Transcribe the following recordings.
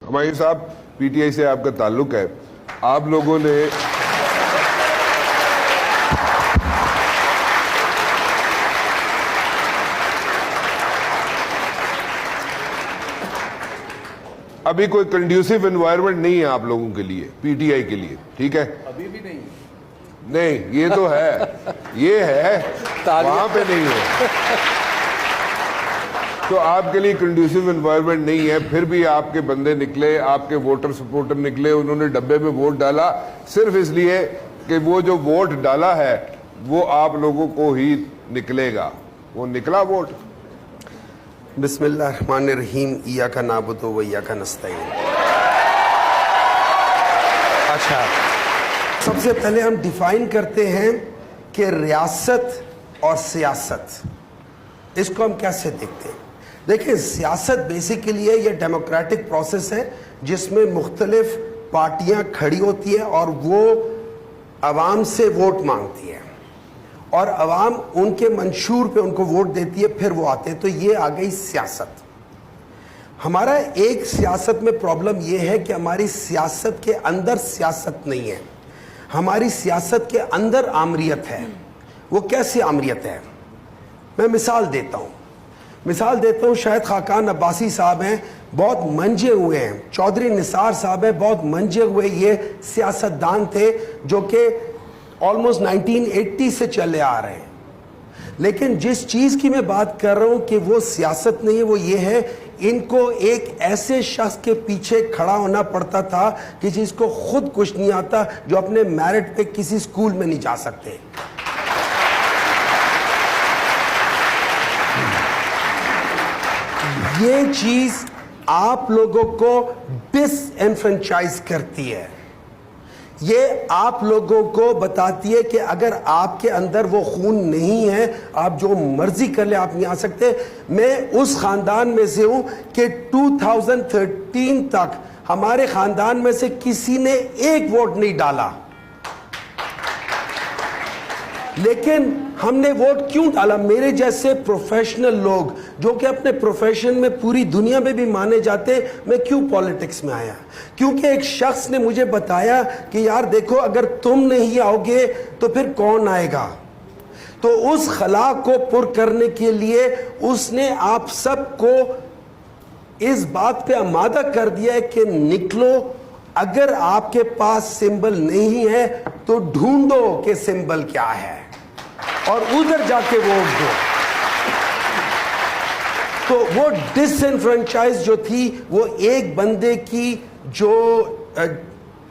ہمایوں صاحب P T I سے آپ کا تعلق ہے, آپ لوگوں نے ابھی کوئی کنڈیوسیو انوائرمنٹ نہیں ہے آپ لوگوں کے لیے, پی ٹی آئی کے لیے, ٹھیک ہے؟ ابھی بھی نہیں, نہیں یہ تو ہے, یہ ہے, وہاں پہ نہیں ہے. تو آپ کے لیے کنڈیوسیو انوائرمنٹ نہیں ہے, پھر بھی آپ کے بندے نکلے, آپ کے ووٹر سپورٹر نکلے, انہوں نے ڈبے میں ووٹ ڈالا صرف اس لیے کہ وہ جو ووٹ ڈالا ہے وہ آپ لوگوں کو ہی نکلے گا, وہ نکلا ووٹ. بسم اللہ الرحمن الرحیم. ایاک نعبد و ایاک نستعین. اچھا, سب سے پہلے ہم ڈیفائن کرتے ہیں کہ ریاست اور سیاست, اس کو ہم کیسے دیکھتے ہیں. دیکھیں, سیاست بیسیکلی ہے, یہ ڈیموکریٹک پروسیس ہے جس میں مختلف پارٹیاں کھڑی ہوتی ہیں اور وہ عوام سے ووٹ مانگتی ہے اور عوام ان کے منشور پہ ان کو ووٹ دیتی ہے, پھر وہ آتے ہیں. تو یہ آ گئی سیاست. ہمارا ایک سیاست میں پرابلم یہ ہے کہ ہماری سیاست کے اندر سیاست نہیں ہے, ہماری سیاست کے اندر آمریت ہے. وہ کیسی آمریت ہے؟ میں مثال دیتا ہوں. شاہد خاقان عباسی صاحب ہیں, بہت منجے ہوئے ہیں. چودھری نثار صاحب ہیں, بہت منجے ہوئے یہ سیاستدان تھے جو کہ آلموسٹ 1980 سے چلے آ رہے ہیں. لیکن جس چیز کی میں بات کر رہا ہوں کہ وہ سیاست نہیں ہے, وہ یہ ہے ان کو ایک ایسے شخص کے پیچھے کھڑا ہونا پڑتا تھا کہ جس کو خود کچھ نہیں آتا, جو اپنے میرٹ پہ کسی سکول میں نہیں جا سکتے. یہ چیز آپ لوگوں کو ڈس انفرنچائز کرتی ہے. یہ آپ لوگوں کو بتاتی ہے کہ اگر آپ کے اندر وہ خون نہیں ہے, آپ جو مرضی کر لیں, آپ نہیں آ سکتے. میں اس خاندان میں سے ہوں کہ 2013 تک ہمارے خاندان میں سے کسی نے ایک ووٹ نہیں ڈالا. لیکن ہم نے ووٹ کیوں ڈالا؟ میرے جیسے پروفیشنل لوگ جو کہ اپنے پروفیشن میں پوری دنیا میں بھی مانے جاتے, میں کیوں پالیٹکس میں آیا؟ کیونکہ ایک شخص نے مجھے بتایا کہ یار دیکھو, اگر تم نہیں آؤ گے تو پھر کون آئے گا. تو اس خلا کو پر کرنے کے لیے اس نے آپ سب کو اس بات پہ آمادہ کر دیا ہے کہ نکلو, اگر آپ کے پاس سمبل نہیں ہے تو ڈھونڈو کہ سمبل کیا ہے اور ادھر جا کے ووٹ دو. تو وہ ڈس انفرنچائز جو تھی, وہ ایک بندے کی جو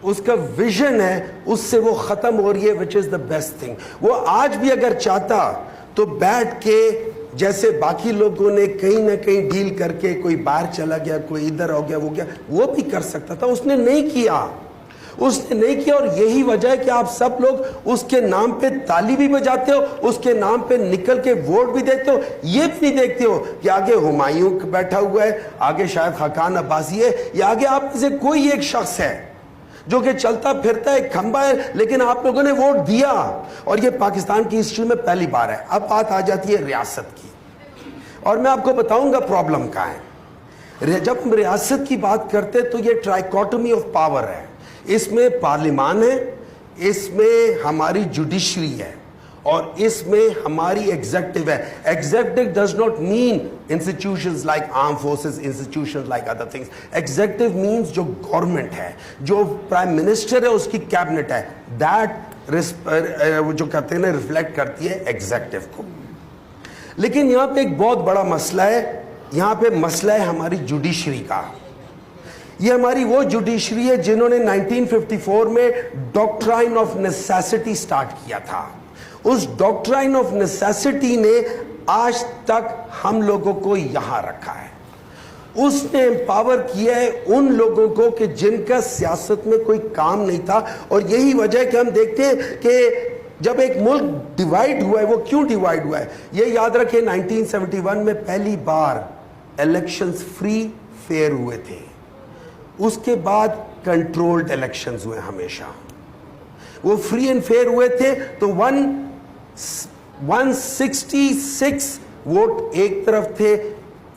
اس کا ویژن ہے اس سے وہ ختم ہو رہی ہے, which is the best thing. وہ آج بھی اگر چاہتا تو بیٹھ کے جیسے باقی لوگوں نے کہیں نہ کہیں ڈیل کر کے, کوئی باہر چلا گیا, کوئی ادھر ہو گیا, وہ کیا, وہ بھی کر سکتا تھا. اس نے نہیں کیا, اور یہی وجہ ہے کہ آپ سب لوگ اس کے نام پہ تالی بھی بجاتے ہو, اس کے نام پہ نکل کے ووٹ بھی دیتے ہو. یہ بھی نہیں دیکھتے ہو کہ آگے ہمایوں بیٹھا ہوا ہے, آگے شاید خاقان عباسی ہے, یا آگے آپ میں سے کوئی ایک شخص ہے جو کہ چلتا پھرتا ہے, کھمبا ہے, لیکن آپ لوگوں نے ووٹ دیا. اور یہ پاکستان کی ہسٹری میں پہلی بار ہے. اب بات آ جاتی ہے ریاست کی, اور میں آپ کو بتاؤں گا پرابلم کہاں ہے. جب ہم ریاست کی بات کرتے تو یہ ٹرائیکوٹمی آف پاور ہے. اس میں پارلیمان ہے, اس میں ہماری جوڈیشری ہے, اور اس میں ہماری ایگزیکٹو ہے. Executive does not mean institutions like arm forces, institutions like other things. Executive means جو گورنمنٹ ہے, جو پرائم منسٹر ہے اس کی کیبنٹ ہے, دیٹ جو کہتے ہیں نا ریفلیکٹ کرتی ہے ایگزیکٹو کو. لیکن یہاں پہ ایک بہت بڑا مسئلہ ہے. یہاں پہ مسئلہ ہے ہماری جوڈیشری کا. یہ ہماری وہ جوڈیشری ہے جنہوں نے 1954 میں ڈاکٹرائن آف نیسیسٹی سٹارٹ کیا تھا. اس ڈاکٹرائن آف نیسیسٹی نے آج تک ہم لوگوں کو یہاں رکھا ہے. اس نے امپاور کیا ہے ان لوگوں کو کہ جن کا سیاست میں کوئی کام نہیں تھا. اور یہی وجہ ہے کہ ہم دیکھتے ہیں کہ جب ایک ملک ڈیوائیڈ ہوا ہے, وہ کیوں ڈیوائیڈ ہوا ہے؟ یہ یاد رکھیں 1971 میں پہلی بار الیکشنز فری فیئر ہوئے تھے. اس کے بعد کنٹرولڈ الیکشنز ہوئے ہمیشہ. وہ فری اینڈ فیئر ہوئے تھے تو 166 ووٹ ایک طرف تھے,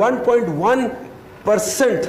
1.1%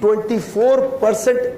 24%